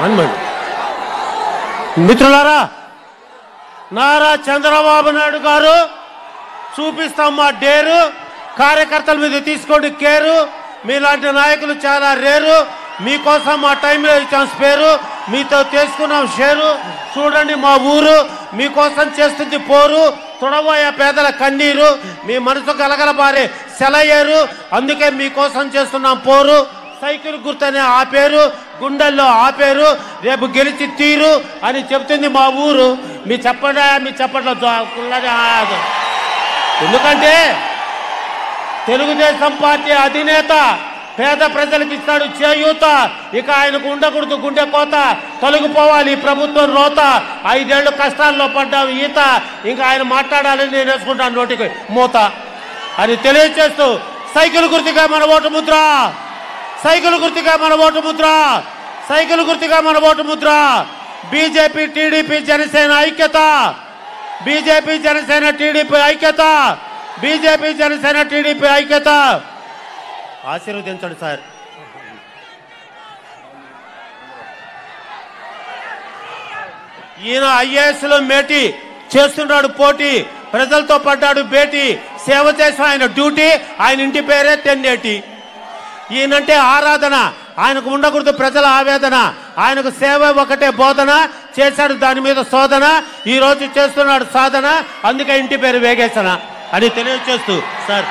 అనమాట. మిత్రులారా, నారా చంద్రబాబు నాయుడు గారు చూపిస్తాం మా డేరు, కార్యకర్తల మీద తీసుకోండి కేరు. మీలాంటి నాయకులు చాలా రేరు. మీకోసం మా టైంలో ఇచ్చాం స్పేరు, మీతో తీసుకున్నాం షేరు. చూడండి మా ఊరు, మీకోసం చేస్తుంది పోరు. తుడబోయే పేదల కన్నీరు, మీ మనసు గలగలబారే సెలయేరు. అందుకే మీకోసం చేస్తున్నాం పోరు. సైకిల్ గుర్తనే ఆపేరు, గుండెల్లో ఆపేరు, రేపు గెలిచి తీరు అని చెప్తుంది మా ఊరు. మీ చెప్పట్లో ఎందుకంటే తెలుగుదేశం పార్టీ అధినేత పేద ప్రజలకు ఇస్తాడు చేయూత. ఇక ఆయనకు ఉండకూడదు గుండె కోత, తొలగిపోవాలి ప్రభుత్వం రోత. 5 ఏళ్ళు కష్టాల్లో పడ్డావు ఈత, ఇంకా ఆయన మాట్లాడాలని నేను వేసుకుంటాను నోటికి మూత అని తెలియజేస్తూ, సైకిల్ గుర్తుగా మన ఓటు ముద్ర, సైకిల్ గుర్తుగా మన ఓటు ముద్ర, సైకిల్ గుర్తుగా మన vote Mudra. BJP TDP Janasena ఐక్యత, బీజేపీ జనసేన టీడీపీ ఐక్యత, బీజేపీ జనసేన టీడీపీ ఐక్యత. ఆశీర్వదించండి సార్. ఈయన ఐఏఎస్లో మేటి చేస్తున్నాడు పోటీ, ప్రజలతో పడ్డాడు భేటీ, సేవ చేసిన ఆయన డ్యూటీ, ఆయన ఇంటి పేరే 1080. ఈయనంటే ఆరాధన, ఆయనకు ఉండకూడదు ప్రజల ఆవేదన, ఆయనకు సేవ ఒకటే బోధన, చేశాడు దాని మీద శోధన, ఈ రోజు చేస్తున్నాడు సాధన, అందుకే ఇంటి పేరు వేగేసన అని తెలియజేస్తూ సార్.